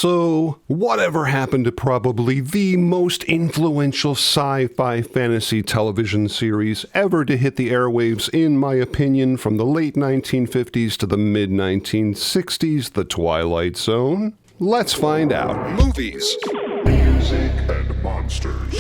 So, whatever happened to probably the most influential sci-fi fantasy television series ever to hit the airwaves, in my opinion, from the late 1950s to the mid-1960s, The Twilight Zone? Let's find out. Movies, music, and monsters.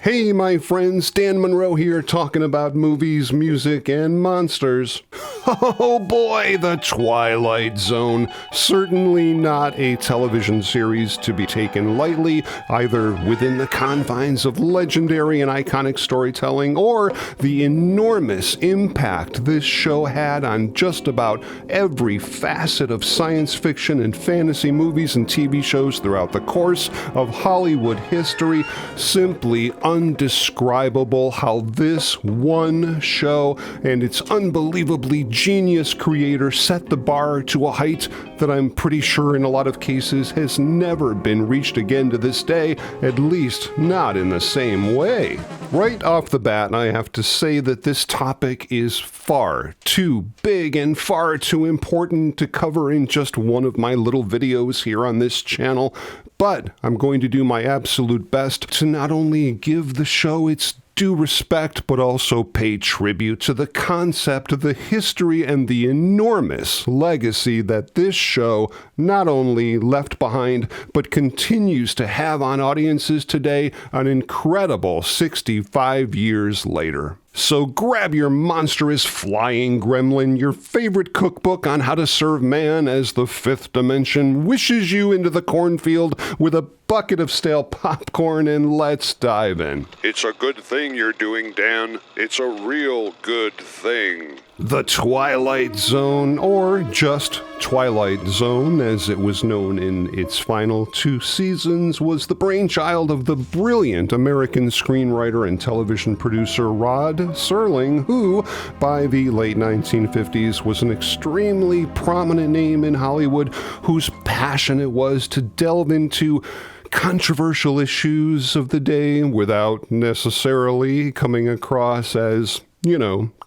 Hey, my friends, Dan Monroe here, talking about movies, music, and monsters. Oh boy, The Twilight Zone. Certainly not a television series to be taken lightly, either within the confines of legendary and iconic storytelling, or the enormous impact this show had on just about every facet of science fiction and fantasy movies and TV shows throughout the course of Hollywood history. Simply undescribable how this one show and its unbelievably genius creator set the bar to a height that I'm pretty sure in a lot of cases has never been reached again to this day, at least not in the same way. Right off the bat, I have to say that this topic is far too big and far too important to cover in just one of my little videos here on this channel, but I'm going to do my absolute best to not only give the show its due respect, but also pay tribute to the concept, the history, and the enormous legacy that this show not only left behind, but continues to have on audiences today, an incredible 65 years later. So grab your monstrous flying gremlin, your favorite cookbook on how to serve man as the fifth dimension wishes you into the cornfield with a bucket of stale popcorn, and let's dive in. It's a good thing you're doing, Dan. It's a real good thing. The Twilight Zone, or just Twilight Zone as it was known in its final 2 seasons, was the brainchild of the brilliant American screenwriter and television producer Rod Serling, who, by the late 1950s, was an extremely prominent name in Hollywood, whose passion it was to delve into controversial issues of the day without necessarily coming across as,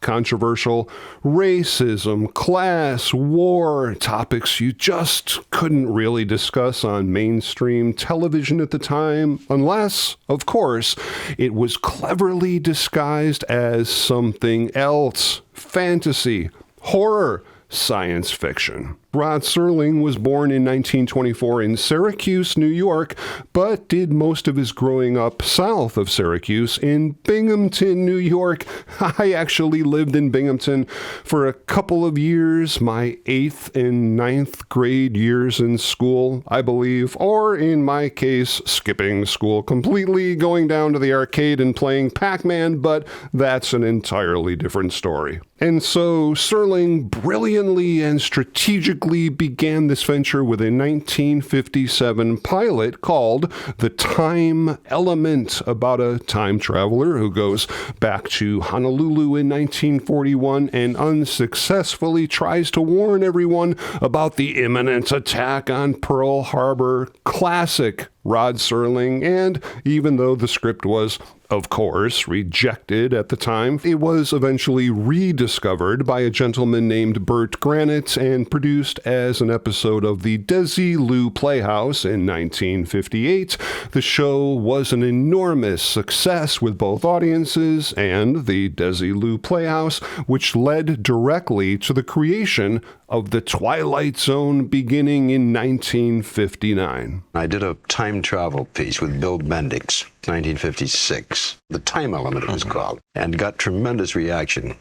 controversial. Racism, class, war, topics you just couldn't really discuss on mainstream television at the time, unless, of course, it was cleverly disguised as something else: fantasy, horror, science fiction. Rod Serling was born in 1924 in Syracuse, New York, but did most of his growing up south of Syracuse in Binghamton, New York. I actually lived in Binghamton for a couple of years, my 8th and 9th grade years in school, I believe, or in my case, skipping school completely, going down to the arcade and playing Pac-Man, but that's an entirely different story. And so Serling brilliantly and strategically began this venture with a 1957 pilot called The Time Element, about a time traveler who goes back to Honolulu in 1941 and unsuccessfully tries to warn everyone about the imminent attack on Pearl Harbor. Classic Rod Serling, and even though the script was, of course, rejected at the time, it was eventually rediscovered by a gentleman named Burt Granite and produced as an episode of the Desilu Playhouse in 1958. The show was an enormous success with both audiences and the Desilu Playhouse, which led directly to the creation of The Twilight Zone beginning in 1959. I did a time travel piece with Bill Bendix, 1956. The Time Element it was called, and got tremendous reaction.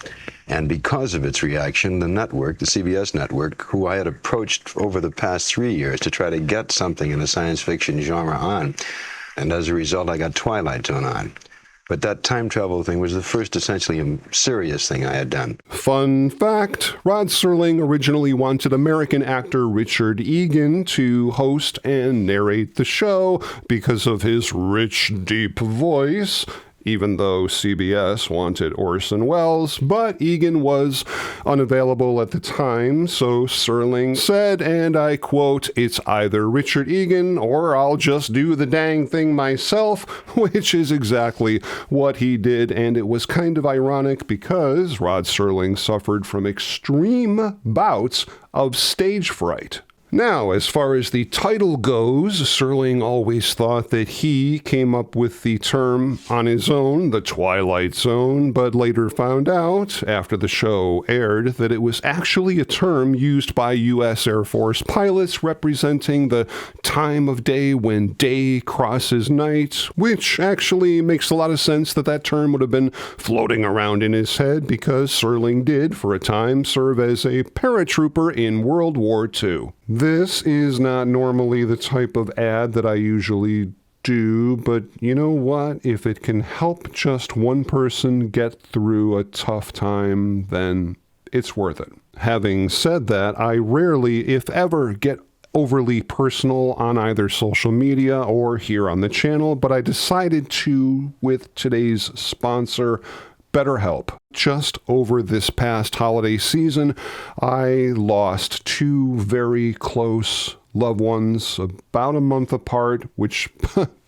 And because of its reaction, the network, the CBS network, who I had approached over the past 3 years to try to get something in the science fiction genre on, and as a result, I got Twilight Zone on. But that time travel thing was the first essentially serious thing I had done. Fun fact, Rod Serling originally wanted American actor Richard Egan to host and narrate the show because of his rich, deep voice. even though CBS wanted Orson Welles, but Egan was unavailable at the time, so Serling said, and I quote, "It's either Richard Egan or I'll just do the dang thing myself," which is exactly what he did, and it was kind of ironic because Rod Serling suffered from extreme bouts of stage fright. Now, as far as the title goes, Serling always thought that he came up with the term on his own, the Twilight Zone, but later found out, after the show aired, that it was actually a term used by U.S. Air Force pilots representing the time of day when day crosses night, which actually makes a lot of sense that that term would have been floating around in his head because Serling did, for a time, serve as a paratrooper in World War II. This is not normally the type of ad that I usually do, but you know what? If it can help just one person get through a tough time, then it's worth it. Having said that, I rarely, if ever, get overly personal on either social media or here on the channel, but I decided to with today's sponsor, BetterHelp. Just over this past holiday season, I lost two very close loved ones about a month apart, which,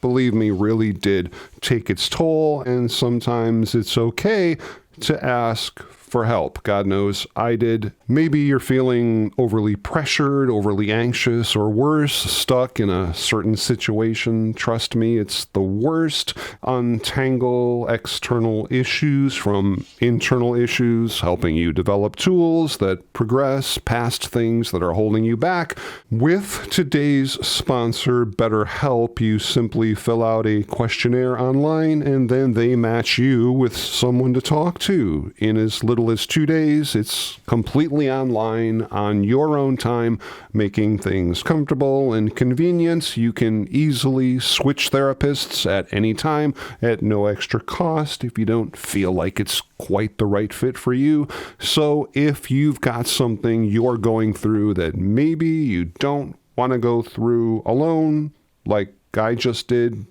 believe me, really did take its toll, and sometimes it's okay to ask for help. God knows I did. Maybe you're feeling overly pressured, overly anxious, or worse, stuck in a certain situation. Trust me, it's the worst. Untangle external issues from internal issues, helping you develop tools that progress past things that are holding you back. With today's sponsor, BetterHelp, you simply fill out a questionnaire online, and then they match you with someone to talk to. In as little as 2 days, it's completely online on your own time, making things comfortable and convenient. You can easily switch therapists at any time at no extra cost if you don't feel like it's quite the right fit for you. So if you've got something you're going through that maybe you don't want to go through alone, like I just did,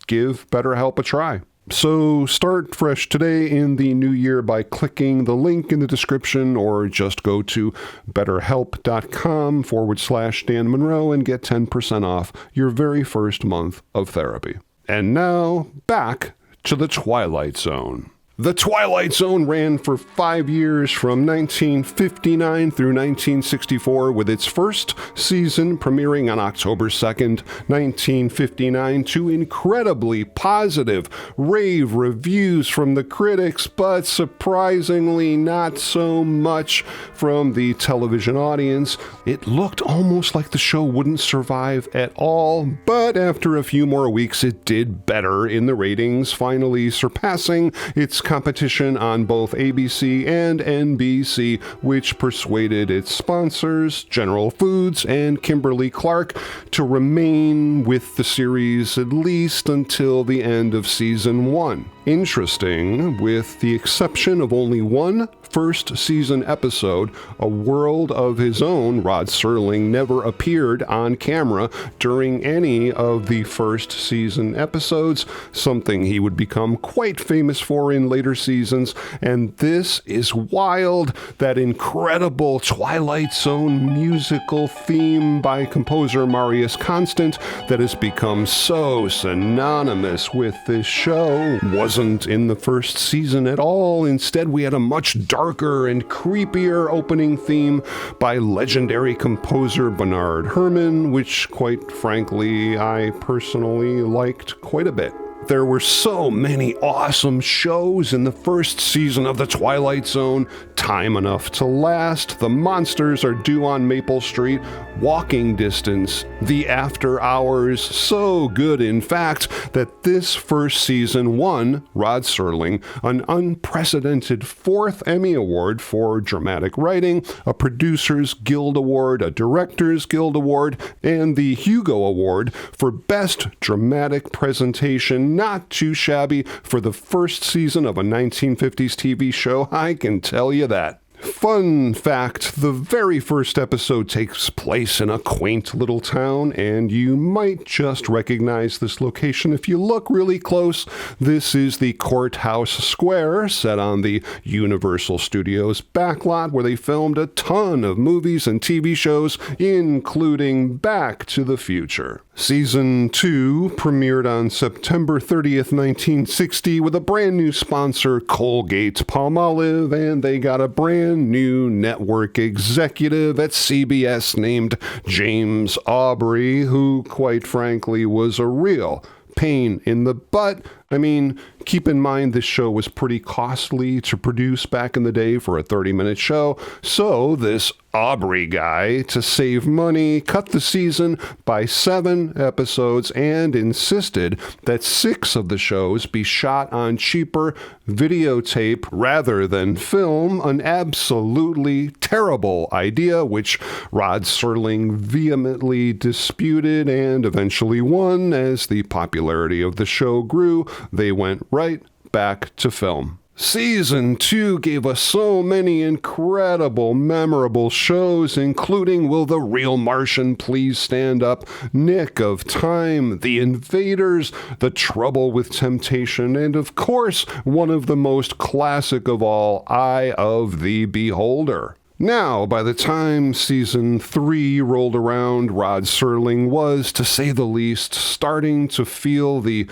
give BetterHelp a try. So start fresh today in the new year by clicking the link in the description, or just go to betterhelp.com/Dan Monroe and get 10% off your very first month of therapy. And now back to the Twilight Zone. The Twilight Zone ran for 5 years from 1959 through 1964, with its first season premiering on October 2nd, 1959, to incredibly positive rave reviews from the critics, but surprisingly not so much from the television audience. It looked almost like the show wouldn't survive at all, but after a few more weeks it did better in the ratings, finally surpassing its competition on both ABC and NBC, which persuaded its sponsors, General Foods and Kimberly-Clark, to remain with the series at least until the end of season 1. Interesting, with the exception of only one first season episode, A World of His Own, Rod Serling never appeared on camera during any of the first season episodes, something he would become quite famous for in later seasons. And this is wild, that incredible Twilight Zone musical theme by composer Marius Constant that has become so synonymous with this show wasn't in the first season at all. Instead, we had a much darker and creepier opening theme by legendary composer Bernard Herrmann, which, quite frankly, I personally liked quite a bit. There were so many awesome shows in the first season of The Twilight Zone. Time Enough to Last, The Monsters Are Due on Maple Street, Walking Distance, The After Hours. So good, in fact, that this first season won Rod Serling an unprecedented 4th Emmy Award for dramatic writing, a Producers Guild Award, a Directors Guild Award, and the Hugo Award for Best Dramatic Presentation. Not too shabby for the first season of a 1950s TV show, I can tell you that. Fun fact, the very first episode takes place in a quaint little town, and you might just recognize this location if you look really close. This is the Courthouse Square, set on the Universal Studios backlot, where they filmed a ton of movies and TV shows, including Back to the Future. Season 2 premiered on September 30th, 1960, with a brand new sponsor, Colgate-Palmolive, and they got a brand new network executive at CBS named James Aubrey, who, quite frankly, was a real pain in the butt. I mean, keep in mind this show was pretty costly to produce back in the day for a 30-minute show, so this Aubrey guy, to save money, cut the season by 7 episodes and insisted that 6 of the shows be shot on cheaper videotape rather than film, an absolutely terrible idea, which Rod Serling vehemently disputed and eventually won. As the popularity of the show grew, they went right back to film. Season 2 gave us so many incredible, memorable shows, including Will the Real Martian Please Stand Up?, Nick of Time, The Invaders, The Trouble with Temptation, and of course, one of the most classic of all, Eye of the Beholder. Now, by the time Season 3 rolled around, Rod Serling was, to say the least, starting to feel the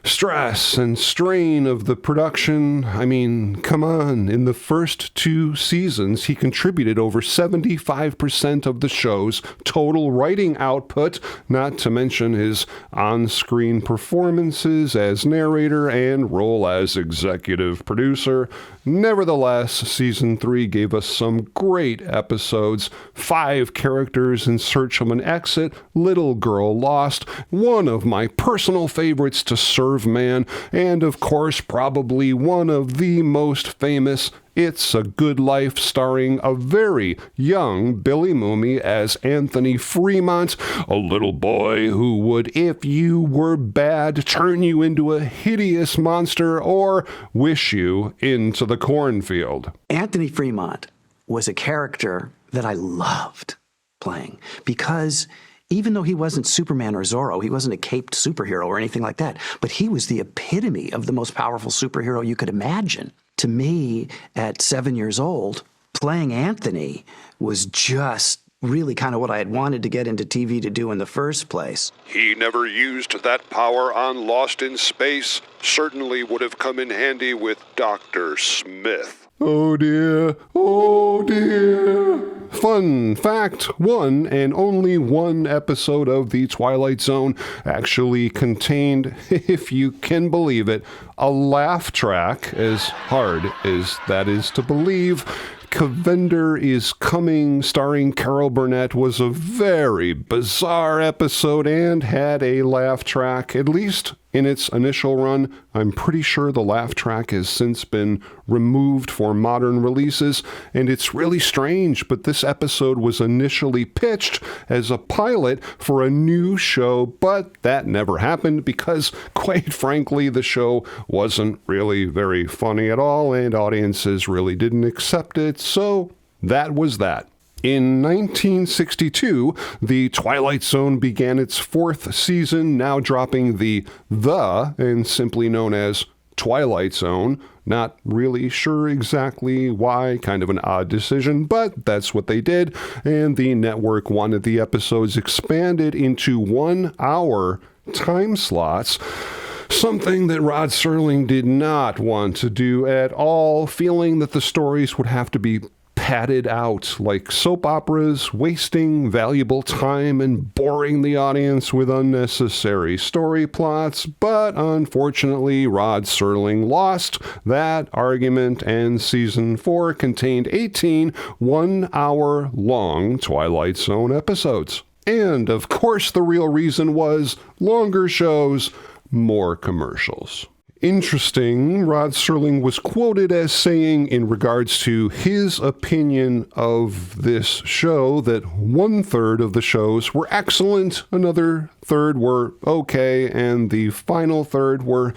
stress and strain of the production. I mean, come on. In the first 2 seasons, he contributed over 75% of the show's total writing output, not to mention his on-screen performances as narrator and role as executive producer. Nevertheless, Season 3 gave us some great episodes: 5 Characters in Search of an Exit, Little Girl Lost, one of my personal favorites, To Serve Man, and of course, probably one of the most famous, It's a Good Life, starring a very young Billy Mooney as Anthony Fremont, a little boy who would, if you were bad, turn you into a hideous monster or wish you into the cornfield. Anthony Fremont was a character that I loved playing because even though he wasn't Superman or Zorro, he wasn't a caped superhero or anything like that, but he was the epitome of the most powerful superhero you could imagine. To me, at 7 years old, playing Anthony was just really kind of what I had wanted to get into TV to do in the first place. He never used that power on Lost in Space. Certainly would have come in handy with Dr. Smith. Oh dear, oh dear. Fun fact, one and only one episode of The Twilight Zone actually contained, if you can believe it, a laugh track, as hard as that is to believe. Cavender is Coming, starring Carol Burnett, was a very bizarre episode and had a laugh track, at least in its initial run. I'm pretty sure the laugh track has since been removed for modern releases, and it's really strange, but this episode was initially pitched as a pilot for a new show, but that never happened because, quite frankly, the show wasn't really very funny at all, and audiences really didn't accept it, so that was that. In 1962, The Twilight Zone began its 4th season, now dropping the and simply known as Twilight Zone. Not really sure exactly why, kind of an odd decision, but that's what they did, and the network wanted the episodes expanded into 1-hour time slots, something that Rod Serling did not want to do at all, feeling that the stories would have to be padded out like soap operas, wasting valuable time and boring the audience with unnecessary story plots. But unfortunately, Rod Serling lost that argument, and Season 4 contained 18 one-hour-long Twilight Zone episodes. And, of course, the real reason was longer shows, more commercials. Interesting, Rod Serling was quoted as saying in regards to his opinion of this show that 1/3 of the shows were excellent, another third were okay, and the final third were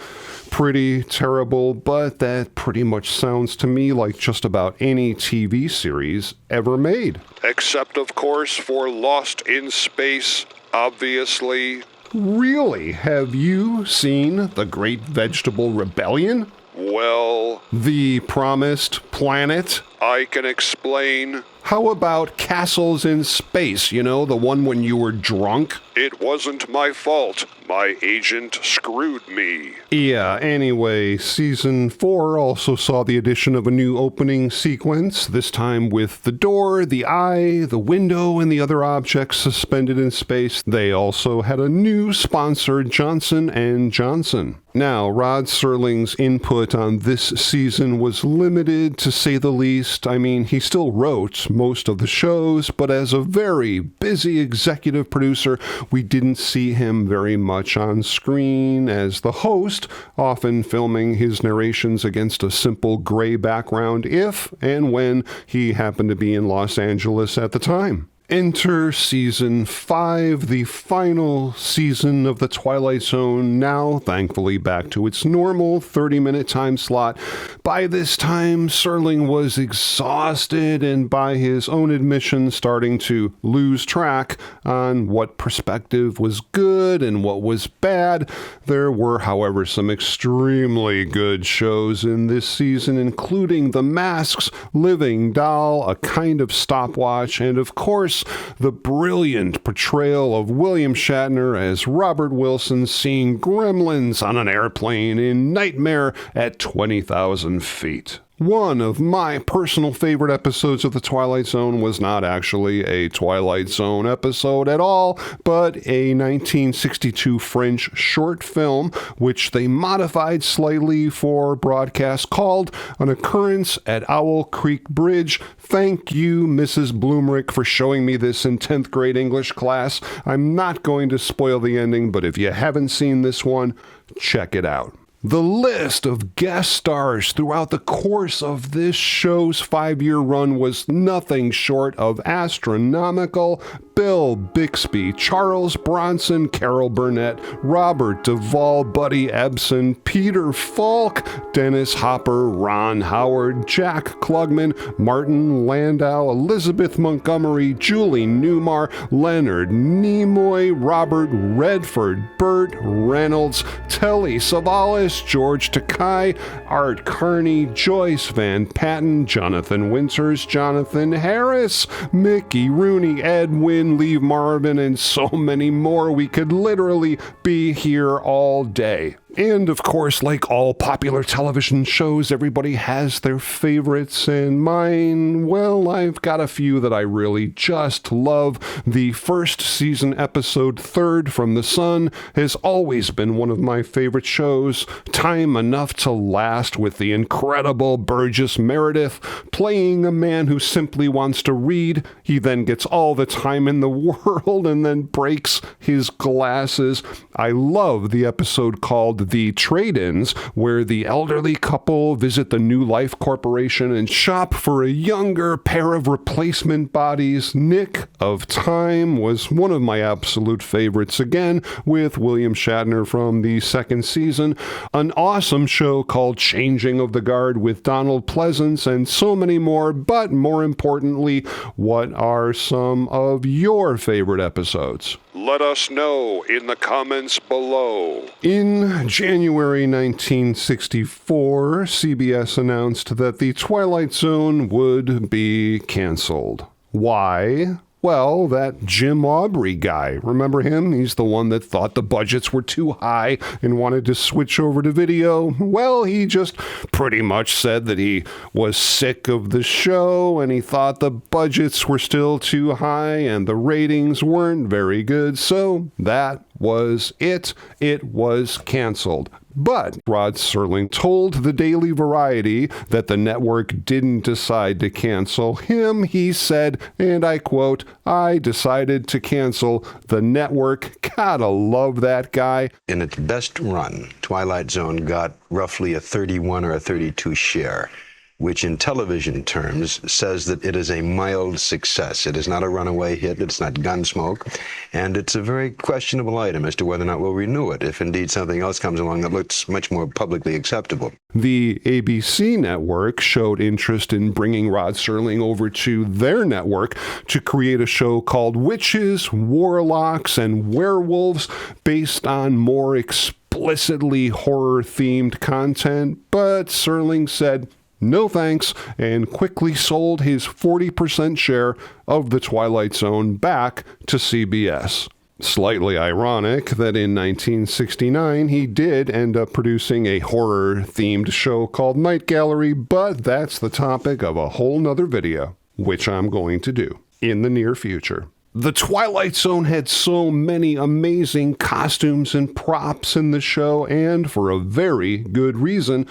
pretty terrible, but that pretty much sounds to me like just about any TV series ever made. Except, of course, for Lost in Space, obviously. Really? Have you seen The Great Vegetable Rebellion? Well, The Promised Planet? I can explain. How about Castles in Space? You know, the one when you were drunk? It wasn't my fault. My agent screwed me. Yeah, anyway, Season 4 also saw the addition of a new opening sequence, this time with the door, the eye, the window, and the other objects suspended in space. They also had a new sponsor, Johnson & Johnson. Now, Rod Serling's input on this season was limited, to say the least. I mean, he still wrote most of the shows, but as a very busy executive producer, we didn't see him very much on screen as the host, often filming his narrations against a simple gray background if and when he happened to be in Los Angeles at the time. Enter Season 5, the final season of The Twilight Zone, now thankfully back to its normal 30-minute time slot. By this time, Serling was exhausted and by his own admission starting to lose track on what perspective was good and what was bad. There were, however, some extremely good shows in this season, including The Masks, Living Doll, A Kind of Stopwatch, and of course, the brilliant portrayal of William Shatner as Robert Wilson seeing gremlins on an airplane in Nightmare at 20,000 feet. One of my personal favorite episodes of The Twilight Zone was not actually a Twilight Zone episode at all, but a 1962 French short film, which they modified slightly for broadcast, called An Occurrence at Owl Creek Bridge. Thank you, Mrs. Bloomrick, for showing me this in 10th grade English class. I'm not going to spoil the ending, but if you haven't seen this one, check it out. The list of guest stars throughout the course of this show's 5-year run was nothing short of astronomical. Bill Bixby, Charles Bronson, Carol Burnett, Robert Duvall, Buddy Ebsen, Peter Falk, Dennis Hopper, Ron Howard, Jack Klugman, Martin Landau, Elizabeth Montgomery, Julie Newmar, Leonard Nimoy, Robert Redford, Burt Reynolds, Telly Savalas, George Takei, Art Carney, Joyce Van Patten, Jonathan Winters, Jonathan Harris, Mickey Rooney, Edwin Lee Marvin, and so many more. We could literally be here all day. And of course, like all popular television shows, everybody has their favorites, and mine, well, I've got a few that I really just love. The first season episode, Third from the Sun, has always been one of my favorite shows. Time Enough to Last, with the incredible Burgess Meredith playing a man who simply wants to read. He then gets all the time in the world and then breaks his glasses. I love the episode called The Trade-Ins, where the elderly couple visit the New Life Corporation and shop for a younger pair of replacement bodies. Nick of Time was one of my absolute favorites, again with William Shatner from the second season. An awesome show called Changing of the Guard with Donald Pleasance, and so many more. But more importantly, what are some of your favorite episodes? Let us know in the comments below. In January 1964, CBS announced that The Twilight Zone would be canceled. Why? Well, that Jim Aubrey guy, remember him? He's the one that thought the budgets were too high and wanted to switch over to video. Well, he just pretty much said that he was sick of the show and he thought the budgets were still too high and the ratings weren't very good. So that was it. It was canceled. But Rod Serling told the Daily Variety that the network didn't decide to cancel him. He said, and I quote, "I decided to cancel the network." Gotta love that guy. In its best run, Twilight Zone got roughly a 31 or a 32 share, which in television terms says that it is a mild success. It is not a runaway hit, it's not Gunsmoke, and it's a very questionable item as to whether or not we'll renew it, if indeed something else comes along that looks much more publicly acceptable. The ABC network showed interest in bringing Rod Serling over to their network to create a show called Witches, Warlocks, and Werewolves based on more explicitly horror-themed content, but Serling said, "No thanks," and quickly sold his 40% share of the Twilight Zone back to CBS. Slightly ironic that in 1969 he did end up producing a horror-themed show called Night Gallery, but that's the topic of a whole nother video, which I'm going to do in the near future. The Twilight Zone had so many amazing costumes and props in the show, and for a very good reason.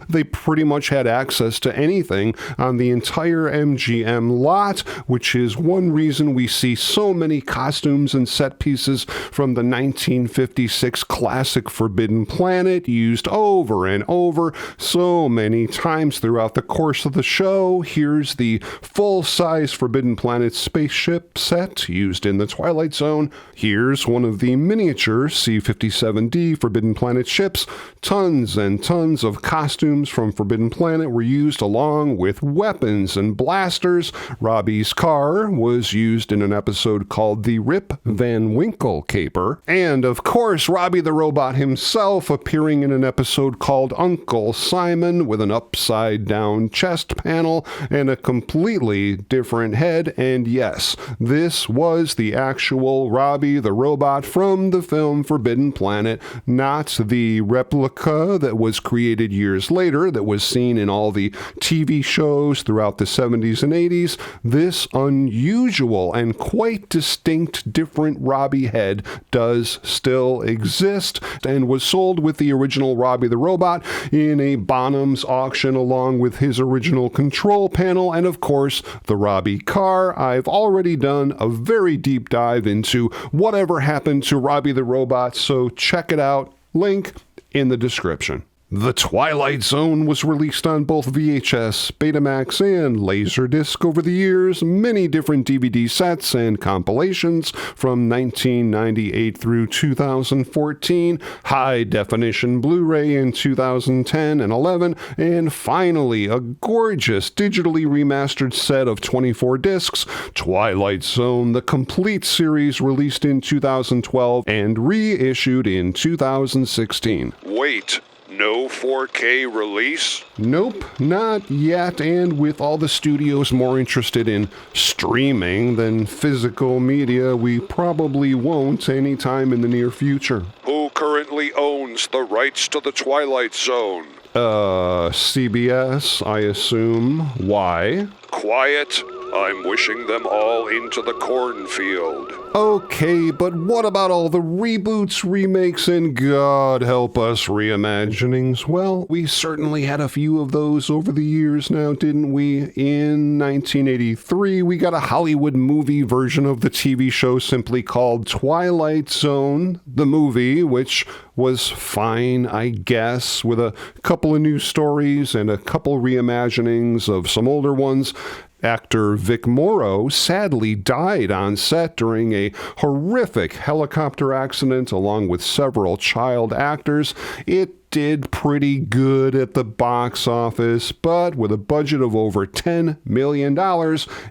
They pretty much had access to anything on the entire MGM lot, which is one reason we see so many costumes and set pieces from the 1956 classic Forbidden Planet used over and over so many times throughout the course of the show. Here's the full-size Forbidden Planet spaceship set used in the Twilight Zone. Here's one of the miniature C-57D Forbidden Planet ships. Tons and tons of costumes from Forbidden Planet were used along with weapons and blasters. Robbie's car was used in an episode called the Rip Van Winkle Caper. And of course, Robbie the Robot himself appearing in an episode called Uncle Simon with an upside-down chest panel and a completely different head. And yes, this was the actual Robbie the Robot from the film Forbidden Planet, not the replica that was created years later that was seen in all the TV shows throughout the 70s and 80s. This unusual and quite distinct different Robbie head does still exist and was sold with the original Robbie the Robot in a Bonhams auction along with his original control panel and of course the Robbie car. I've already done a very deep dive into whatever happened to Robbie the Robot, so check it out. Link in the description. The Twilight Zone was released on both VHS, Betamax, and Laserdisc over the years, many different DVD sets and compilations from 1998 through 2014, high-definition Blu-ray in 2010 and 11, and finally a gorgeous digitally remastered set of 24 discs, Twilight Zone, the complete series released in 2012 and reissued in 2016. Wait. No 4K release? Nope, not yet, and with all the studios more interested in streaming than physical media, we probably won't anytime in the near future. Who currently owns the rights to the Twilight Zone? CBS, I assume. Why? Quiet. I'm wishing them all into the cornfield. Okay, but what about all the reboots, remakes, and God help us reimaginings? Well, we certainly had a few of those over the years now, didn't we? In 1983, we got a Hollywood movie version of the TV show simply called Twilight Zone, the movie, which was fine, I guess, with a couple of new stories and a couple reimaginings of some older ones. Actor Vic Morrow sadly died on set during a horrific helicopter accident along with several child actors. It did pretty good at the box office, but with a budget of over $10 million,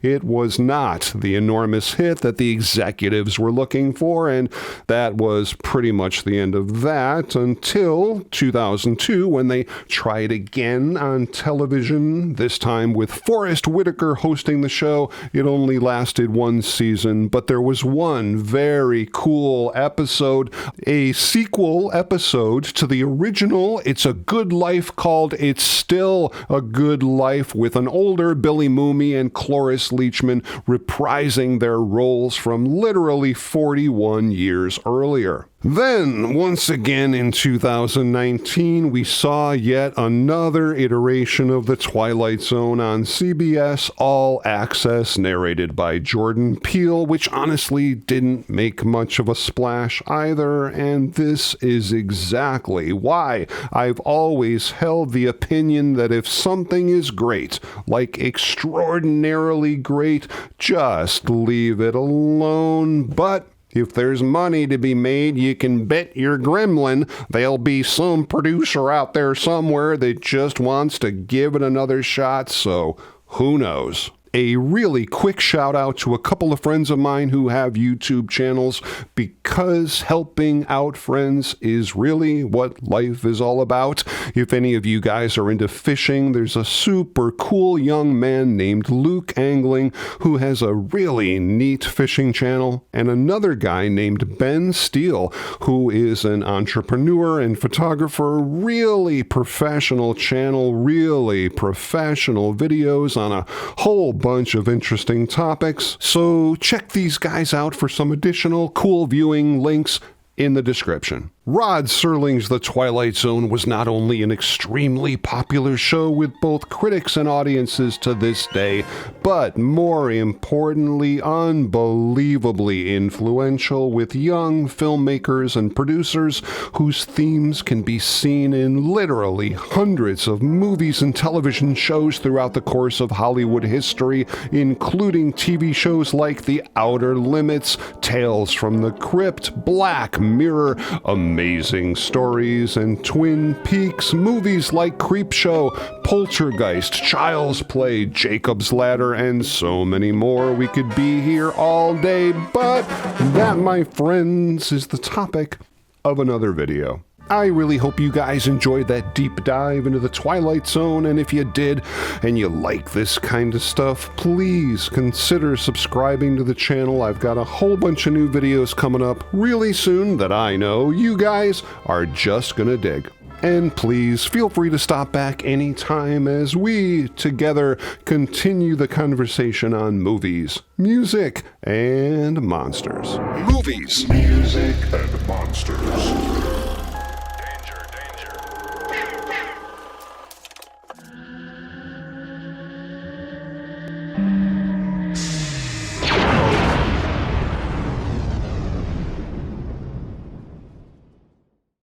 it was not the enormous hit that the executives were looking for, and that was pretty much the end of that until 2002 when they tried again on television, this time with Forrest Whitaker hosting the show. It only lasted one season, but there was one very cool episode, a sequel episode to the original It's a Good Life called It's Still a Good Life, with an older Billy Mooney and Cloris Leachman reprising their roles from literally 41 years earlier. Then, once again in 2019, we saw yet another iteration of The Twilight Zone on CBS All Access, narrated by Jordan Peele, which honestly didn't make much of a splash either, and this is exactly why I've always held the opinion that if something is great, like extraordinarily great, just leave it alone. But if there's money to be made, you can bet your gremlin there'll be some producer out there somewhere that just wants to give it another shot, so who knows? A really quick shout out to a couple of friends of mine who have YouTube channels, because helping out friends is really what life is all about. If any of you guys are into fishing, there's a super cool young man named Luke Angling who has a really neat fishing channel, and another guy named Ben STEELE who is an entrepreneur and photographer, really professional channel, really professional videos on a whole bunch of interesting topics. So check these guys out for some additional cool viewing links in the description. Rod Serling's The Twilight Zone was not only an extremely popular show with both critics and audiences to this day, but more importantly, unbelievably influential with young filmmakers and producers whose themes can be seen in literally hundreds of movies and television shows throughout the course of Hollywood history, including TV shows like The Outer Limits, Tales from the Crypt, Black Mirror, Amazing Stories, and Twin Peaks, movies like Creepshow, Poltergeist, Child's Play, Jacob's Ladder, and so many more. We could be here all day, but that, my friends, is the topic of another video. I really hope you guys enjoyed that deep dive into the Twilight Zone, and if you did, and you like this kind of stuff, please consider subscribing to the channel. I've got a whole bunch of new videos coming up really soon that I know you guys are just gonna dig. And please feel free to stop back anytime as we together continue the conversation on movies, music, and monsters. Movies, music, and monsters.